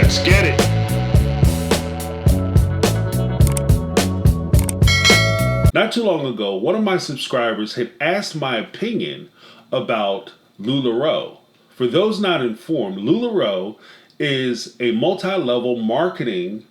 Let's get it. Not too long ago, one of my subscribers had asked my opinion about LuLaRoe. For those not informed, LuLaRoe is a multi-level marketing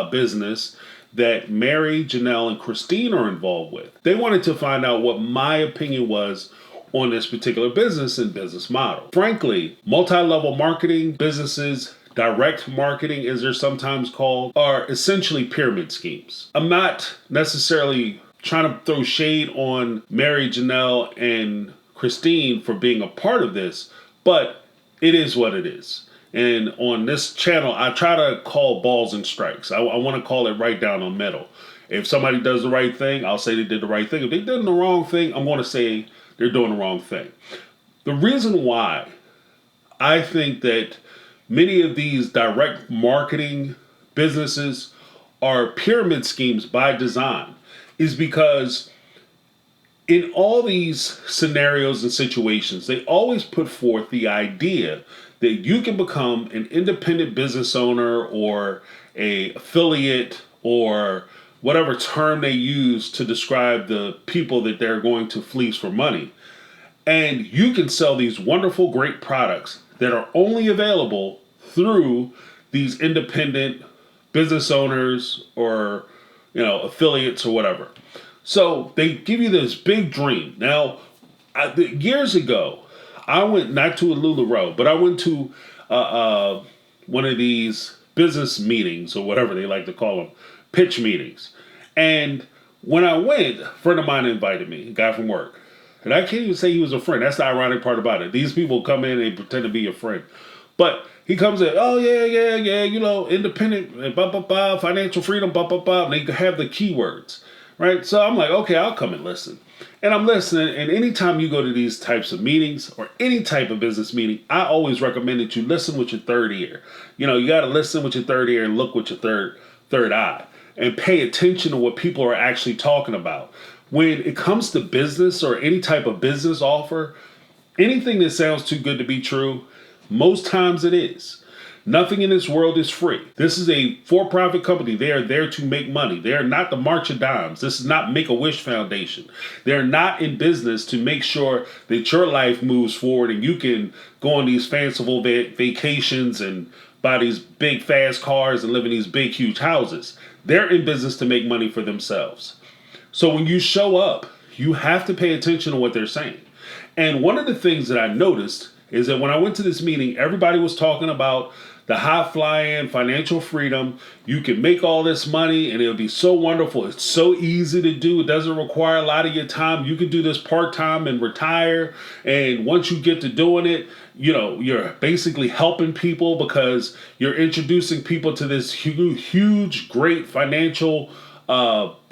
business that Meri, Janelle, and Christine are involved with. They wanted to find out what my opinion was on this particular business and business model. Frankly, multi-level marketing businesses, direct marketing as they're sometimes called, are essentially pyramid schemes. I'm not necessarily trying to throw shade on Meri, Janelle, and Christine for being a part of this, but it is what it is. And on this channel, I try to call balls and strikes. I want to call it right down the middle. If somebody does the right thing, I'll say they did the right thing. If they did the wrong thing, I'm going to say they're doing the wrong thing. The reason why I think that many of these direct marketing businesses are pyramid schemes by design is because in all these scenarios and situations, they always put forth the idea that you can become an independent business owner or a affiliate or whatever term they use to describe the people that they're going to fleece for money. And you can sell these wonderful, great products that are only available through these independent business owners or, affiliates or whatever. So they give you this big dream. Now, years ago, I went not to a LuLaRoe, but I went to one of these business meetings or whatever they like to call them, pitch meetings. And when I went, a friend of mine invited me, a guy from work. And I can't even say he was a friend. That's the ironic part about it. These people come in and they pretend to be a friend. But he comes in, oh, yeah, independent, financial freedom, and they have the keywords, right? So I'm like, okay, I'll come and listen. And I'm listening, and anytime you go to these types of meetings or any type of business meeting, I always recommend that you listen with your third ear. You got to listen with your third ear and look with your third eye and pay attention to what people are actually talking about. When it comes to business or any type of business offer, anything that sounds too good to be true, most times it is. Nothing in this world is free. This is a for-profit company. They are there to make money. They are not the March of Dimes. This is not Make-A-Wish Foundation. They're not in business to make sure that your life moves forward and you can go on these fanciful vacations and buy these big, fast cars and live in these big, huge houses. They're in business to make money for themselves. So when you show up, you have to pay attention to what they're saying. And one of the things that I noticed is that when I went to this meeting, everybody was talking about the high-flying financial freedom. You can make all this money and it'll be so wonderful. It's so easy to do. It doesn't require a lot of your time. You can do this part-time and retire. And once you get to doing it, you're basically helping people because you're introducing people to this huge, great financial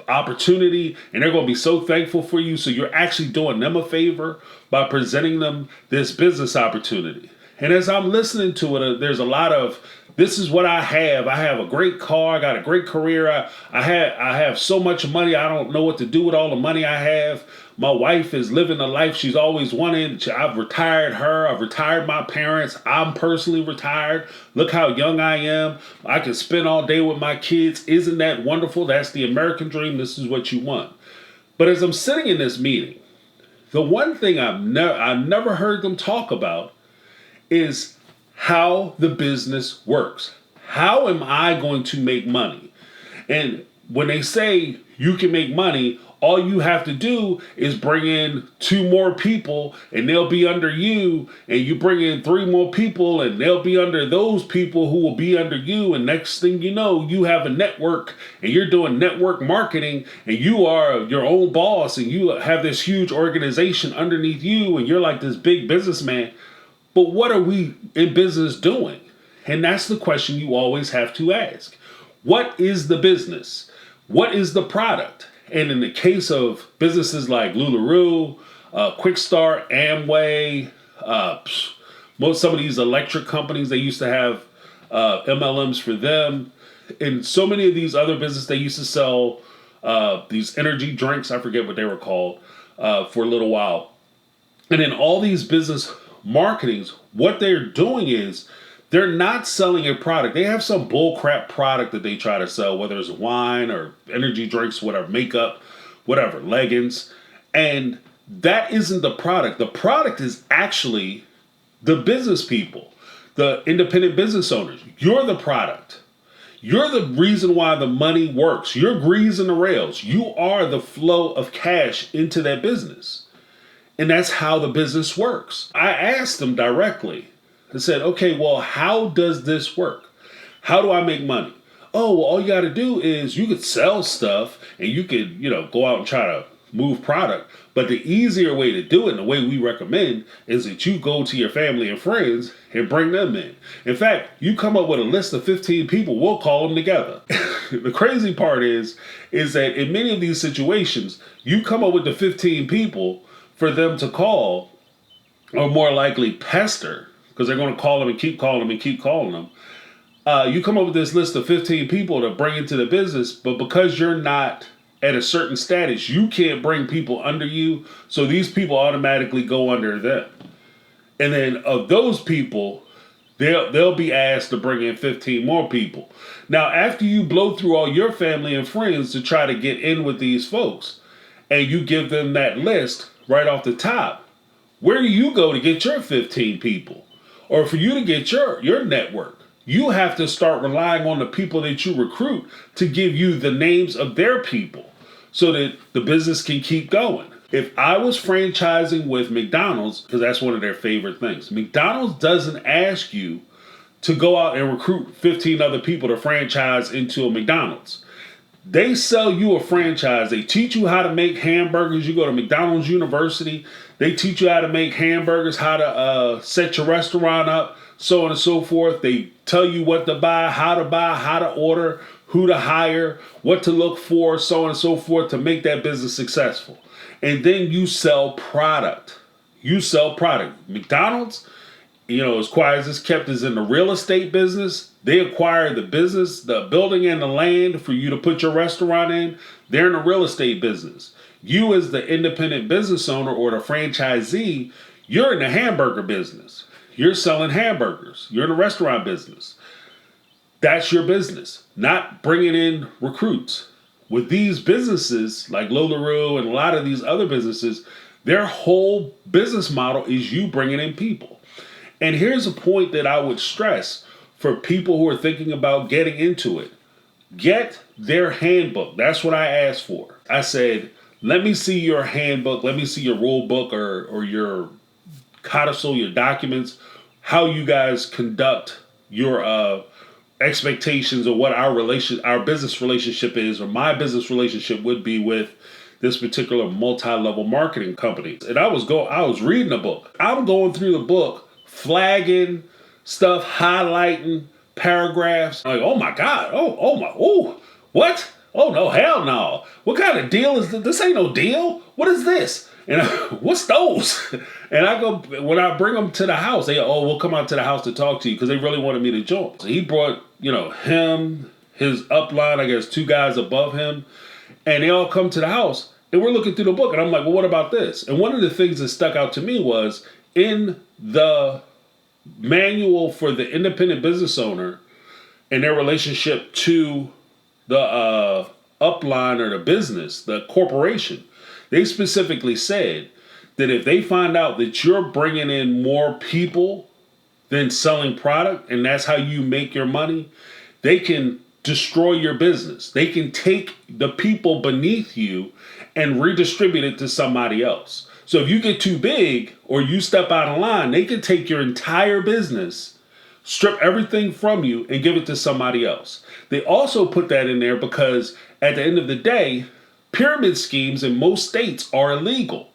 opportunity, and they're going to be so thankful for you. So you're actually doing them a favor by presenting them this business opportunity. And as I'm listening to it, there's a lot of, this is what I have. I have a great car. I got a great career. I have so much money. I don't know what to do with all the money I have. My wife is living the life she's always wanted. I've retired her. I've retired my parents. I'm personally retired. Look how young I am. I can spend all day with my kids. Isn't that wonderful? That's the American dream. This is what you want. But as I'm sitting in this meeting, the one thing I've never heard them talk about is how the business works. How am I going to make money? And when they say you can make money, all you have to do is bring in 2 more people and they'll be under you, and you bring in 3 more people and they'll be under those people who will be under you, and next thing you know, you have a network and you're doing network marketing and you are your own boss and you have this huge organization underneath you and you're like this big businessman. But what are we in business doing? And that's the question you always have to ask. What is the business? What is the product? And in the case of businesses like LuLaRoe, Quick Start, Amway, some of these electric companies, they used to have MLMs for them. And so many of these other businesses, they used to sell these energy drinks. I forget what they were called for a little while. And in all these business marketings, what they're doing is They're not selling a product. They have some bullcrap product that they try to sell, whether it's wine or energy drinks, whatever, makeup, whatever, leggings. And that isn't the product. The product is actually the business people, the independent business owners. You're the product. You're the reason why the money works. You're greasing the rails. You are the flow of cash into that business. And that's how the business works. I asked them directly. I said, okay, well, how does this work? How do I make money? Oh, well, all you got to do is you could sell stuff and you could, go out and try to move product. But the easier way to do it, and the way we recommend, is that you go to your family and friends and bring them in. In fact, you come up with a list of 15 people, we'll call them together. The crazy part is that in many of these situations, you come up with the 15 people for them to call, or more likely pester, because they're going to call them and keep calling them and keep calling them. You come up with this list of 15 people to bring into the business, but because you're not at a certain status, you can't bring people under you, so these people automatically go under them. And then of those people, they'll be asked to bring in 15 more people. Now, after you blow through all your family and friends to try to get in with these folks, and you give them that list right off the top, where do you go to get your 15 people? Or for you to get your network, you have to start relying on the people that you recruit to give you the names of their people so that the business can keep going. If I was franchising with McDonald's, because that's one of their favorite things, McDonald's doesn't ask you to go out and recruit 15 other people to franchise into a McDonald's. They sell you a franchise. They teach you how to make hamburgers. You go to McDonald's University. They teach you how to make hamburgers, how to set your restaurant up, so on and so forth. They tell you what to buy, how to order, who to hire, what to look for, so on and so forth to make that business successful. And then you sell product. McDonald's, as quiet as it's kept, is in the real estate business. They acquire the business, the building and the land for you to put your restaurant in. They're in the real estate business. You as the independent business owner or the franchisee, you're in the hamburger business. You're selling hamburgers. You're in the restaurant business. That's your business, not bringing in recruits. With these businesses like LuLaRoe and a lot of these other businesses, their whole business model is you bringing in people. And here's a point that I would stress for people who are thinking about getting into it. Get their handbook. That's what I asked for. I said, let me see your handbook. Let me see your rule book or your codicil, your documents, how you guys conduct your expectations of what our business relationship is, or my business relationship would be with this particular multi-level marketing company. And I was reading the book. I'm going through the book, flagging stuff, highlighting paragraphs. I'm like, oh my God, what? Oh no, hell no. What kind of deal is this? This ain't no deal. What is this? And what's those? And I go, when I bring them to the house, they go, we'll come out to the house to talk to you, because they really wanted me to join. So he brought, him, his upline, I guess 2 guys above him, and they all come to the house, and we're looking through the book, and I'm like, well, what about this? And one of the things that stuck out to me was in the manual for the independent business owner and their relationship to the upline or the business, the corporation, they specifically said that if they find out that you're bringing in more people than selling product, and that's how you make your money, they can destroy your business. They can take the people beneath you and redistribute it to somebody else. So if you get too big or you step out of line, they can take your entire business, strip everything from you, and give it to somebody else. They also put that in there because at the end of the day, pyramid schemes in most states are illegal.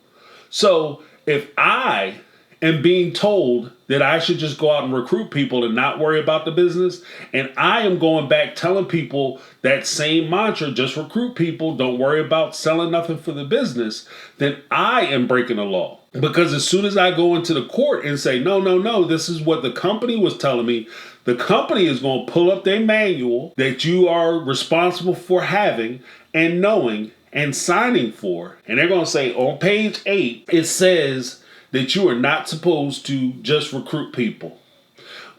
So if I am being told that I should just go out and recruit people and not worry about the business, and I am going back telling people that same mantra, just recruit people, don't worry about selling nothing for the business, then I am breaking the law. Because as soon as I go into the court and say, no, this is what the company was telling me, the company is going to pull up their manual that you are responsible for having and knowing and signing for. And they're going to say on page 8, it says that you are not supposed to just recruit people.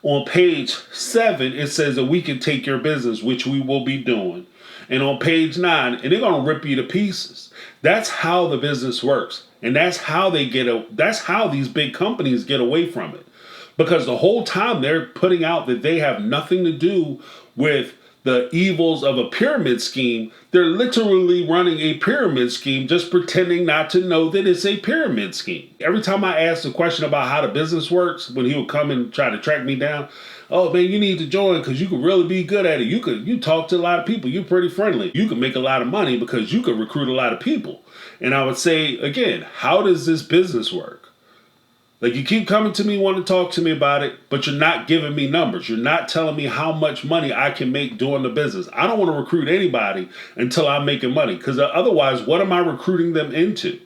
On page 7, it says that we can take your business, which we will be doing. And on page 9, and they're going to rip you to pieces. That's how the business works. And that's how that's how these big companies get away from it. Because the whole time they're putting out that they have nothing to do with the evils of a pyramid scheme, they're literally running a pyramid scheme, just pretending not to know that it's a pyramid scheme. Every time I asked a question about how the business works, when he would come and try to track me down, oh man, you need to join because you could really be good at it. You talk to a lot of people. You're pretty friendly. You can make a lot of money because you can recruit a lot of people. And I would say, again, how does this business work? Like, you keep coming to me, wanting to talk to me about it, but you're not giving me numbers. You're not telling me how much money I can make doing the business. I don't want to recruit anybody until I'm making money, because otherwise, what am I recruiting them into?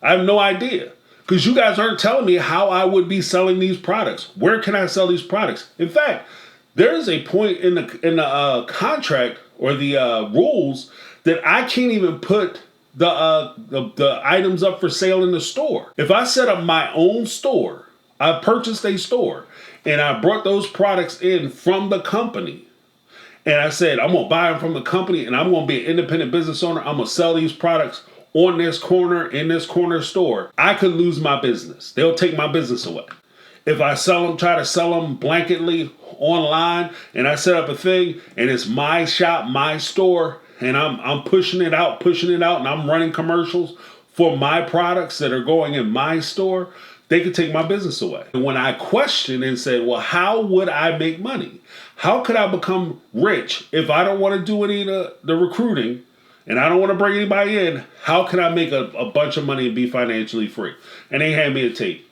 I have no idea, because you guys aren't telling me how I would be selling these products. Where can I sell these products? In fact, there is a point in the contract or the rules that I can't even put the items up for sale in the store. If I set up my own store, I purchased a store and I brought those products in from the company, and I said, I'm going to buy them from the company and I'm going to be an independent business owner. I'm going to sell these products on this corner, in this corner store. I could lose my business. They'll take my business away. If I try to sell them blanketly online, and I set up a thing and it's my shop, my store, and I'm pushing it out, and I'm running commercials for my products that are going in my store, they could take my business away. And when I questioned and said, well, how would I make money? How could I become rich if I don't want to do any of the recruiting and I don't want to bring anybody in? How can I make a bunch of money and be financially free? And they hand me a tape.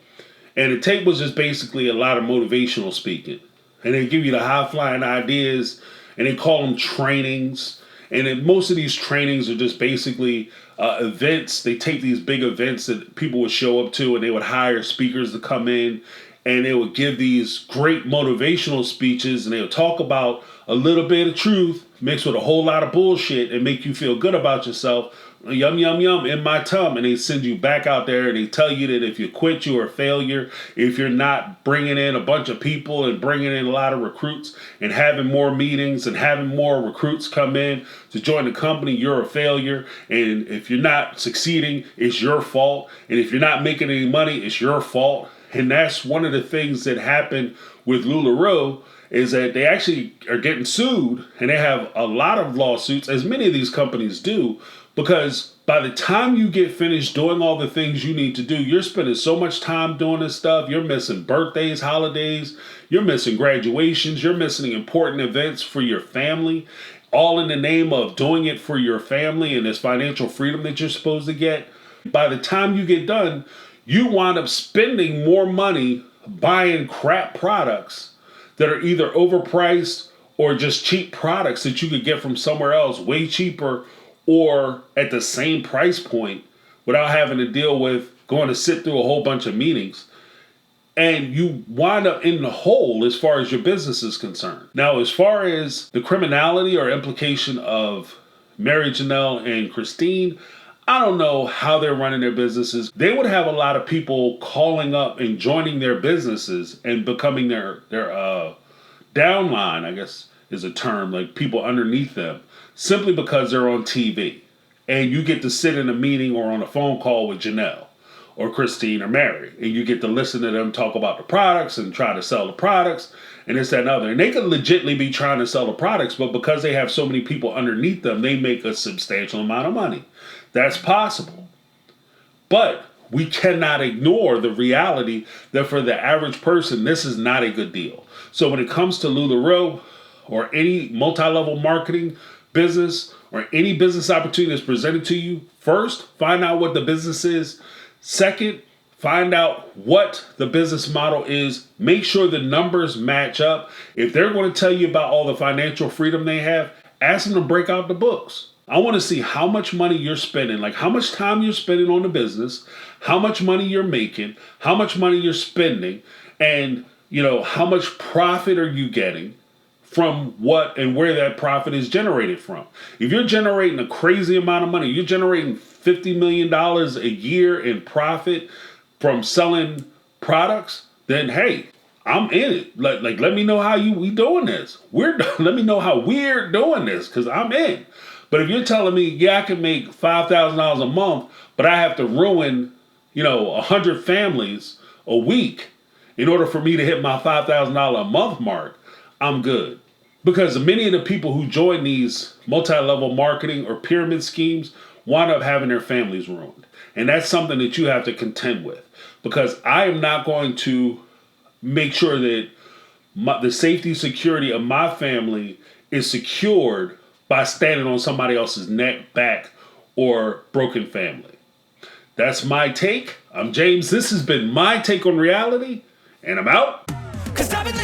And the tape was just basically a lot of motivational speaking. And they give you the high-flying ideas, and they call them trainings. And then most of these trainings are just basically events. They take these big events that people would show up to, and they would hire speakers to come in, and they would give these great motivational speeches, and they would talk about a little bit of truth mixed with a whole lot of bullshit and make you feel good about yourself. Yum, yum, yum in my tum. And they send you back out there and they tell you that if you quit, you're a failure. If you're not bringing in a bunch of people and bringing in a lot of recruits and having more meetings and having more recruits come in to join the company, you're a failure. And if you're not succeeding, it's your fault. And if you're not making any money, it's your fault. And that's one of the things that happened with LuLaRoe, is that they actually are getting sued, and they have a lot of lawsuits, as many of these companies do, because by the time you get finished doing all the things you need to do, you're spending so much time doing this stuff. You're missing birthdays, holidays, you're missing graduations, you're missing important events for your family, all in the name of doing it for your family and this financial freedom that you're supposed to get. By the time you get done, you wind up spending more money buying crap products that are either overpriced or just cheap products that you could get from somewhere else way cheaper or at the same price point without having to deal with going to sit through a whole bunch of meetings. And you wind up in the hole as far as your business is concerned. Now, as far as the criminality or implication of Meri, Janelle, and Christine, I don't know how they're running their businesses. They would have a lot of people calling up and joining their businesses and becoming their downline, I guess is a term, like people underneath them, simply because they're on TV. And you get to sit in a meeting or on a phone call with Janelle or Christine or Meri, and you get to listen to them talk about the products and try to sell the products and this, that, and other. And they could legitimately be trying to sell the products, but because they have so many people underneath them, they make a substantial amount of money. That's possible. But we cannot ignore the reality that for the average person, this is not a good deal. So when it comes to LuLaRoe or any multi-level marketing business or any business opportunity that's presented to you, first, find out what the business is. Second, find out what the business model is. Make sure the numbers match up. If they're going to tell you about all the financial freedom they have, ask them to break out the books. I want to see how much money you're spending, like how much time you're spending on the business, how much money you're making, how much money you're spending, and how much profit are you getting from what and where that profit is generated from. If you're generating a crazy amount of money, you're generating $50 million a year in profit from selling products, then hey, I'm in it. Like let me know how we doing this. Let me know how we're doing this, because I'm in. But if you're telling me, yeah, I can make $5,000 a month, but I have to ruin, 100 families a week in order for me to hit my $5,000 a month mark, I'm good. Because many of the people who join these multi-level marketing or pyramid schemes wind up having their families ruined. And that's something that you have to contend with. Because I am not going to make sure that the safety security of my family is secured by standing on somebody else's neck, back, or broken family. That's my take. I'm James. This has been my take on reality, and I'm out. 'Cause I've been